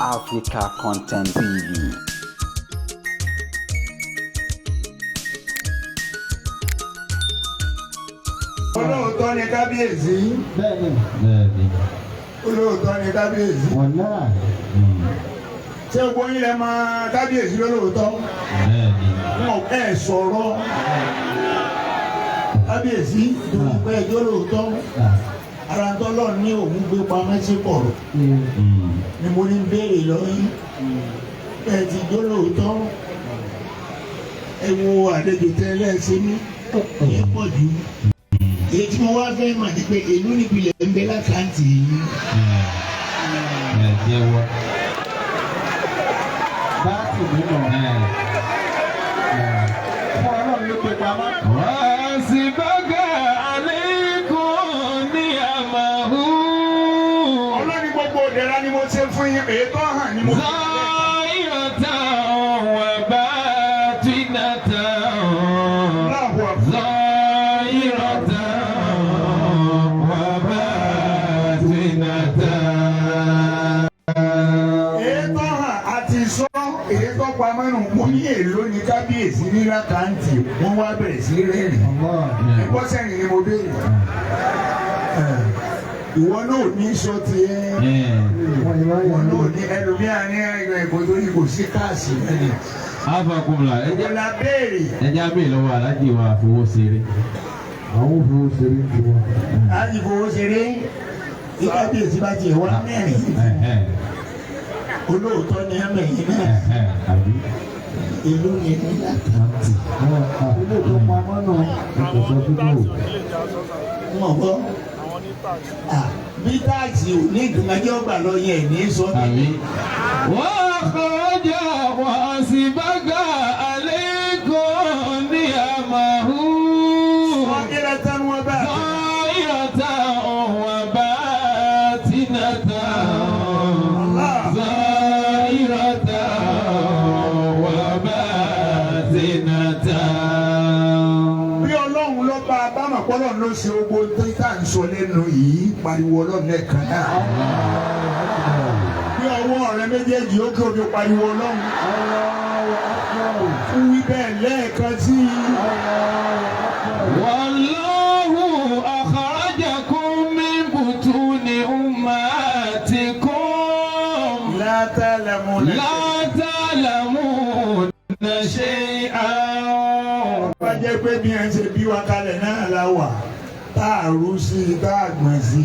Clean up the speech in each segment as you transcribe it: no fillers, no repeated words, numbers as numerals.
Africa Content TV. Olóòótọ́ ni kábíyèsí. Bẹ́ẹ̀ni. Olóòótọ́ ni kábíyèsí. Wọ́lá. Ṣé gbogbo yín lẹ mọ̀ kábíyèsí lólóòótọ́? Bẹ́ẹ̀ni. Wọn ò sọ̀rọ̀ kábíyèsí torí pé ẹjọ́ lóòótọ́. Ara ń tọ́lọ̀ ní òun gbé pamọ́ sí kọ̀rọ̀. Ni mo ní béèrè lọ́yìn. Ẹ ti jó lóòótọ́. Ẹ wo àlejò tẹ́lẹ̀ ṣe ní ìyẹn pọ̀ jù. Èyí tí mo wá fẹ́ mọ̀ ni pé èlú nípìnlẹ̀ ń bẹ lákàntì yìí. Ẹ jẹ́wọ́. Báàkì nínú fún ọlọ́run ló pe pamọ́. Wọ́n sì bọ́gà àlékún ní àmàhù. Ọlọ́ni gbogbo òdẹ̀ra ni mo ṣe fún yín, èyí tó hàn ni mo fi. Zọ́ọ̀yọ̀tà wà bá tìǹtà. Zọ́ọ̀yọ̀tà wà bá tìǹtà. Èyí tó hàn àti sọ èyí tó pamọ́ nù mo ní èlò ní kábíyèsí ní lákàntì wọ́n wá bẹ̀rẹ̀ sí rẹ́rìn. Ẹ̀gbọ́n sẹ́yìn ni mo béèrè. Ìwọ náà ní sọ tiẹ̀. Ìwọ náà ní ẹlòmíà ní ẹgbẹ́ ìbò tó yí kò sí káàsì mẹ́rin. Afakunla Ìwọlá béèrè. ẹja bẹ́ẹ̀ lọ́wọ́ alájí wa fowó ṣeré. Àwọn fowó ṣeré ti wá. Láti fowó ṣeré tí kábíyèsí bá tiẹ̀ wá mẹ́rin. Olóòótọ́ ni ẹ̀mẹ̀yìn náà. Ìlú ni ní lákàntì. Ilé tó pamọ́ náà kò sọ fún mi. Mọ̀ bọ́. Bí táàsì ò ní ìdùnnàjẹ́ ọgbà lọ yẹ ní sọ. Wọ́n kọjá wọ́n sì bága àlékún ní àmàhù. Ọ̀gẹ́rẹ́ tán wọ́n bá. Zọ́ọ̀yọ̀tà wọ́n bá tìǹtà. Zọ́ọ̀yọ̀tà wọ́n bá tìǹtà. Bí Ọlọ́run ló bá bámọ̀ pọ́lọ́ ló ṣe ogbó tó tá à ń sọ lẹ́nu yìí pariwo Ọlọ́run lẹ́ẹ̀kan náà. Bí ọwọ́ rẹ méjèèjì ó kí omi pariwo Ọlọ́run. Fún wí bẹ́ẹ̀ lẹ́ẹ̀kan sí i. Wallahu akhrajakum min butuni ummatikum La ta'lamuna. la ta'lamuna shay'an. Bá jẹ́ pé bí ẹ ṣe bí wa kalẹ̀ náà la wà tá a rú sí i tá a gbọ̀n sí i.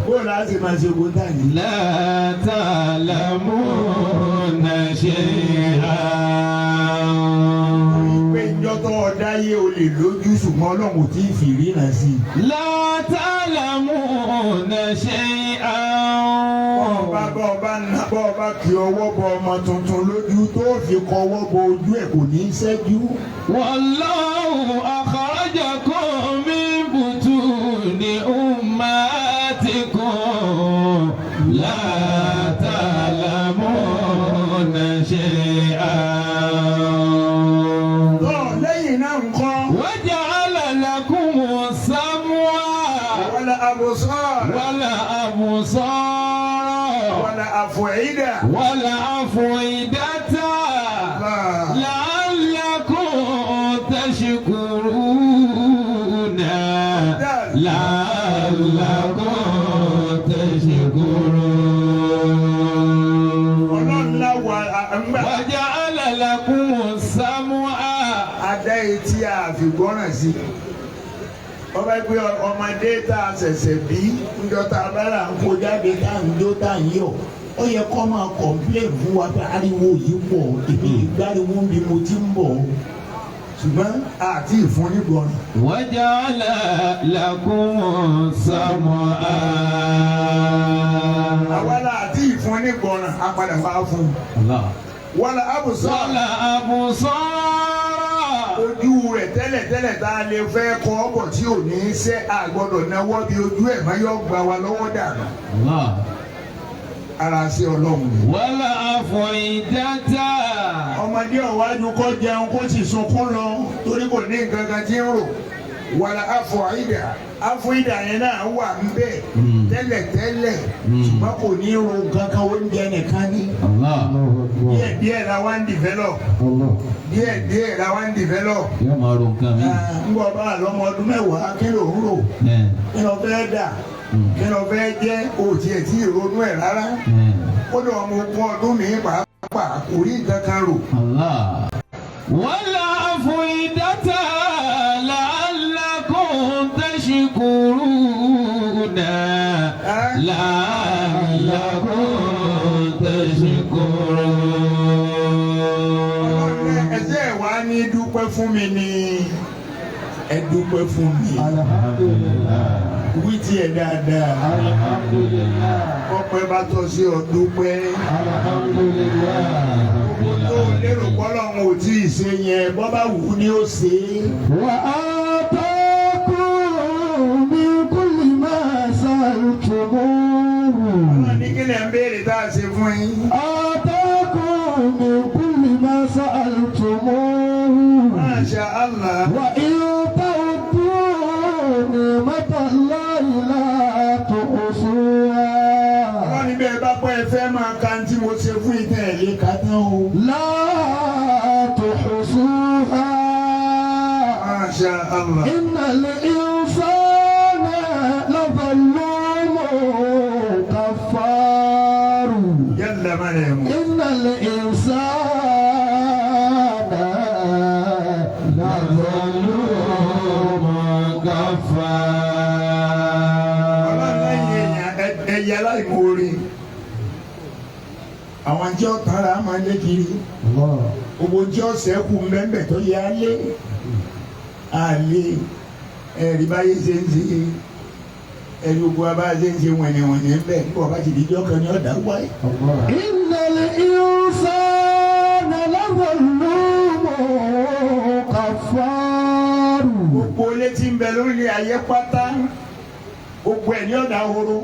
Bó láti máa ṣe ogun tà ní. La ta'lamuna shay'an. Pé ìjọ tó ọ̀dá yé o lè lójú ṣùgbọ́n Ọlọ́run ò tí ì fi ríran sí i. La ta'lamuna shay'an. Bọ́ọ̀bá kí ọwọ́ bọ ọmọ tuntun lójú tó fi kọwọ́ bọ ojú ẹ̀ kò ní í ṣẹ́jú. Wallahu akhrajakum min butuni ummatikum la ta'lamuna shay'an. Lẹ́yìn náà nǹkan. Wa ja'ala lakumus sam'a Wal absar. wal absara Wal af'ida. wal af'idata la'allakum tashkuruna la'allakum tashkurun. Ọlọ́run láwọ̀ àgbà. Wa ja'ala lakumus sam'a. Adá etí àfìgbọ́ràn sí. Ọba gbé ọmọdé tá a ṣẹ̀ṣẹ̀ bí ńjọ́ tá a bára ń kó jáde tá à ń jó tá à ń yọ̀. Ó yẹ kó máa kọ̀m̀plẹ̀n fún wa pé ariwo yìí pọ̀ èmi ìgbàriwo bí mo ti ń bọ̀ o. Ṣùgbọ́n àti ìfúnnigbọ̀n. Wa ja'ala lakumus sam'a. Àwa la àti ìfúnnigbọ̀n a padà wá fún un. Wal absar. Wal absara. Ojú rẹ̀ tẹ́lẹ̀tẹ́lẹ̀ tá a lè fẹ́ kọ́ ọ̀bọ̀ tí ò ní í ṣe àgbọ̀dọ̀ náwó bí ojú ẹ̀ máa yọ gbà wá lọ́wọ́ dànù. Ara sí Ọlọ́run. Wal af'idata. Ọmọdé ọ̀wájú kọ́ jẹun kó sì sunkún lọ torí kò ní nǹkan kan tí ń rò. wàlà àfọ̀ìdà yẹn náà wà ń bẹ̀ tẹ́lẹ̀tẹ́lẹ̀ ṣùgbọ́n kò ní ro kankan oúnjẹ nìkan ní. díẹ̀ la wá ń develop. díẹ̀ la wá ń develop. yóò máa ro nǹkan mi. ń bọ̀ bá lọ́mọ ọdún mẹ́wàá kí ló ń rò kí ló fẹ́ dà kí ló fẹ́ jẹ́ òtí ẹ̀ tí ìrònú ẹ̀ rárá. ó lọ ọmọ ogún ọdún mi pàápàá kò rí nǹkan kan rò. wàlà àfọ̀ìdàtà la'allakum tashkuruna la'allakum tashkuruna. ẹsẹ̀ wa ní dúpẹ́ fún mi ní ẹ dúpẹ́ fún mi. alhamdulillah. wí tiẹ̀ dáadáa. alhamdulillah. ọpẹ́ bá tọ́ sí ọ dúpẹ́. alhamdulillah. tó lérò pọ́lọ́run ò tí ì ṣe yẹn bọ́ bá wù ú ni ó ṣe é. wà á tọ́kùn min kulli ma sa'altumuhu. ọlọ́run ní kí lè ń béèrè tá a ṣe fún yín. آتاكم من كل ما سألتموه. Masha Allah. وإن تعدوا نعمة الله لا تحصوها. ọlọ́run ní bẹ́ẹ̀ bá pẹ́ ẹ fẹ́ máa ka tí mo ṣe fún ìtàn ẹ̀ lè ka tán o. لا تحصوها. Masha Allah. إن الإنسان لظلوم كفار. Jalla Mariam. إن الإنسان لظلوم كفار. ọlọ́run lẹ́yìn èèyàn ẹ̀yà láìmoore. àwọn tí ó tara máa lé kiri. gbogbo tí ó sẹ́kù mẹ́mbẹ̀ tó yẹ á lé. àlè ẹ̀rí báyé ṣe ń ṣe ẹ̀rí gbogbo abá ṣe ń ṣe wẹ̀nìwẹ̀nì ń bẹ̀ nígbà bá ti di ijọ́ kan ní ọ̀dà wáyé. إن الإنسان لظلوم كفار. gbogbo létí ń bẹ lórí ayé pátá gbogbo ẹ̀ ní ọ̀dà horo.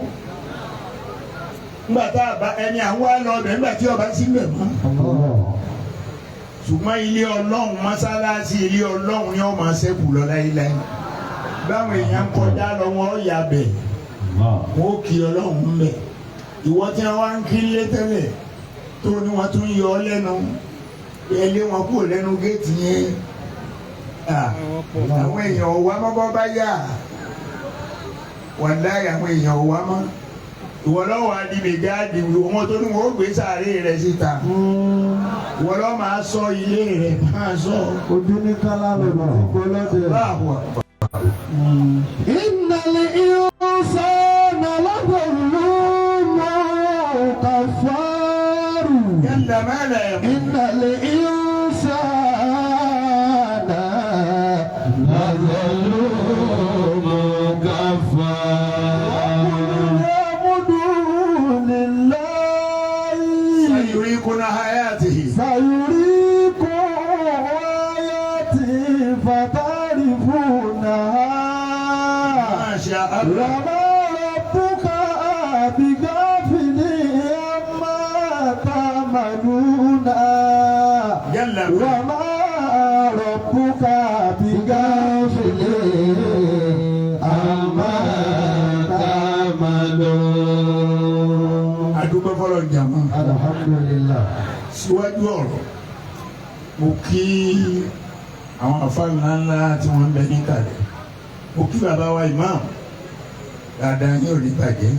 nígbà tá a bá ẹni àwọn àlọ́ ọbẹ̀ nígbà tí ọba sí bẹ̀ mọ́. ṣùgbọ́n ilé ọlọ́run mọ́sálásí ilé ọlọ́run ni wọ́n máa ṣẹ́kù lọ láyéláyé. báwọn èèyàn kọjá lọ wọn ó yà bẹ̀ wọn ó kí ọlọ́run ń bẹ̀. ìwọ tí wọn wá ń kí lé tẹ́lẹ̀ tó ní wọn tún yọ ọ lẹ́nu ẹ lé wọn kúrò lẹ́nu géètì yẹn. àwọn èèyàn ò wá mọ́ bọ́ bá yà wàláhì àwọn èèyàn ò wá mọ́. ìwọ lọ́wọ́ adìmẹ̀jáde wọn tó ní wọn ó gbé sàárè rẹ̀ síta. ìwọ lọ́wọ́ máa sọ ilé rẹ̀ máa sọ. ojú ní kálá lọ́nà tí kò lọ́dẹ̀. إن الإنسان لظلوم كفار. Jalla Mariam. إن الإنسان لظلوم كفار. يعبدوا لله sayurikuna hayatihi. سيريكم آياته فتعرفونها. Masha Allah. وما ربك بغافل عما تعملون. Jalla وما ربك بغافل عما تعملون. adúgbò fọlọ́ jàmọ́. الحمد لله. síwájú ọ̀rọ̀ mo kí àwọn àfáà ńláńlá tí wọ́n ń bẹ níkàlẹ̀. mo kí bàbá wa imam dáadáa ní òní bàjẹ́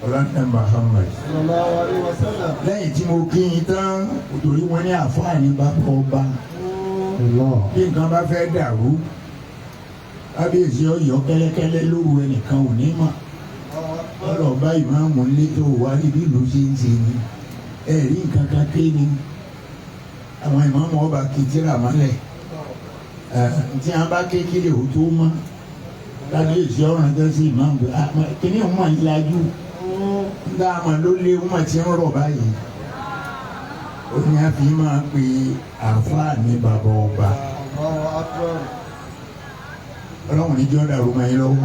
ọlọ́dẹ Muhammad. sallallahu alaihi wasallam. lẹ́yìn tí mo kí yín tán òtòrí wọn ní àfáà ní bàbá ọba bí nǹkan bá fẹ́ dàrú kábíyèsí ọ̀yọ́ kẹ́lẹ́kẹ́lẹ́ lóru ẹnìkan ò ní mọ̀ ọ̀rọ̀ bá ìmáàmù létò wá níbi ìlú ṣe ń ṣe ni ẹ̀rí nǹkan kan ké ni àwọn ìmáàmù ọba kìtìrà mọ́lẹ̀ tí wọ́n bá ké kílè ó tó mọ́ kábíyèsí ọ̀ràn tó sí ìmáàmù kíní òun mà ń lajú ń dá àmọ́ ló lé òun mà ti ń rọ̀ báyìí ó ní a fi máa pe àáfàá ní bàbá ọba ọlọ́run ní jọ́ dàrú máa ń lọ́wọ́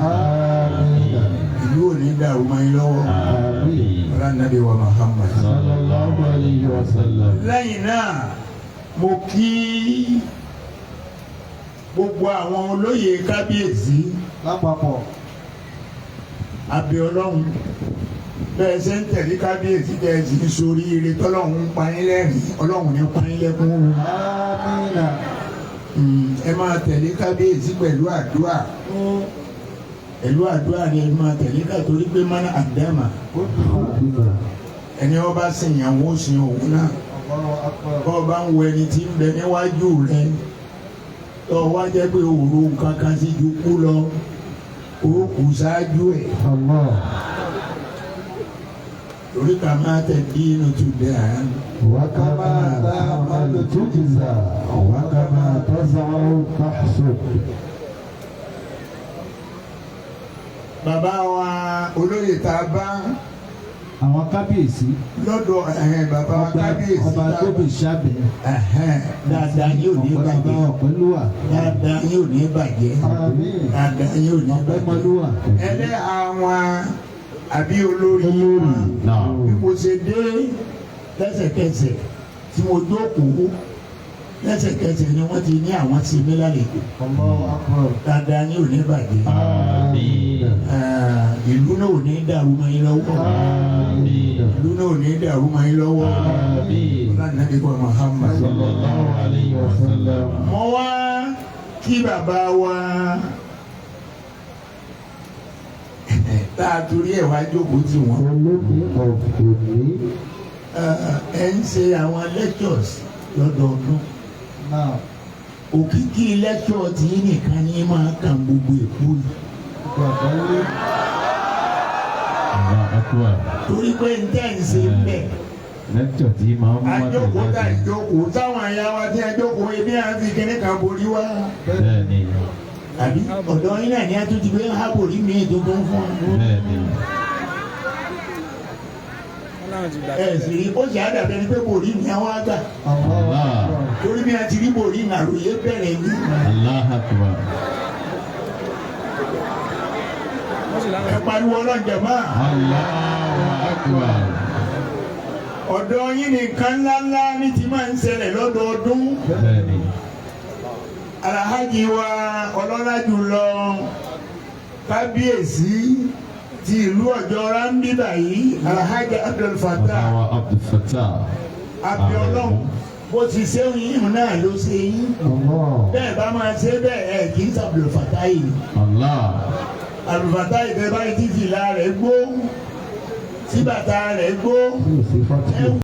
ìlú ò ní dàrú máa ń lọ́wọ́ ọlọ́run nàbí wa Muhammad. sallallahu alaihi wasallam. lẹ́yìn náà mo kí gbogbo àwọn olóyè kábíyèsí lápapọ̀. abẹ́ ọlọ́run bẹ́ẹ̀ ṣe ń tẹ̀lé kábíyèsí bẹ́ẹ̀ sì ń sórí ire tọ́lọ́run ń pa yín lẹ́rìn ọlọ́run ní pa yín lẹ́kún. Amina. Ẹ máa tẹ̀lé kábíyèsí pẹ̀lú àdúrà ni ẹ máa tẹ̀lé ká torí pé mọ́nà àdámà ẹni ọba sìn ìyàwó sin òun náà ọba ń wo ẹni tí ń bẹ níwájú rẹ tó wá jẹ́ pé òru nǹkan kan sí ju kú lọ ó kù ṣáájú ẹ̀ torí ká máa tẹ̀ bí inú tó dẹ̀ án. وكما تعمل تجزى وكما تزرع تحصد. Bàbá wa olóyè tá a bá àwọn kábíyèsí lọ́dọ̀ bàbá wa kábíyèsí ọba tóbi sábẹ dáadáa yóò ní bàjẹ́ ọpẹlúwà dáadáa yóò ní bàjẹ́ dáadáa yóò ní bàjẹ́ ọpẹmọlúwà. ẹlẹ́ àwọn àbí olórí bí mo ṣe dé lẹ́sẹ̀kẹsẹ̀ tí mo jókòó lẹ́sẹ̀kẹsẹ̀ ni wọ́n ti ní àwọn sí mi lálejò dáadáa yóò ní bàjẹ́ ìlú náà ò ní dàrú mọ́ yín lọ́wọ́ ìlú náà ò ní dàrú mọ́ yín lọ́wọ́ Ànábì wa Muhammad sallallahu alayhi wa sallam. mo wá kí bàbá wa tá a torí ẹ̀ wá jókòó tì wọ́n ẹ̀ ń ṣe àwọn lectures lọ́dọọdún òkìkí lecture tí nìkan ní máa kàn gbogbo èkó yìí. torí pé n tẹ́ ń ṣe bẹ́ẹ̀. lẹ́tọ̀ tí máa ń mú wá àjókòó tá ìjókòó táwọn ẹ̀yà wa tí a jókòó ebi à ń fi kíní kan borí wá. bẹ́ẹ̀ni. àbí ọ̀dọ́ yín náà ní atúntì pé ha borí mi tuntun fún ọ. bẹ́ẹ̀ni. ẹ sì rí ó ṣe àdàbẹ ni pé borí mi àwọn àgbà. torí bí a ti rí borí nàròyé bẹ̀rẹ̀ ní. Allahu Akbar. ẹ pariwo ọlọ́jà máa. Allahu Akbar. ọ̀dọ́ yín nìkan ńláńlá ní ti máa ń ṣẹlẹ̀ lọ́dọọdún. bẹ́ẹ̀ni. Alhaji wa ọlọ́lá jùlọ kábíyèsí ti ìlú Ọ̀jọ́ rámbíbà yìí Alhaji Abdul Fattah bàbá wa Abdul Fattah. Abíọ́lọ́hun bó ti ṣe yín náà ló ṣe yín bẹ́ẹ̀ bá máa ṣe bẹ́ẹ̀ ẹ̀ kì í ṣe Abdul Fattah yìí. Allah. Abdul Fattah yìí bẹ́ẹ̀ báyìí tí fìlà rẹ̀ gbó tí bàtà rẹ̀ gbó.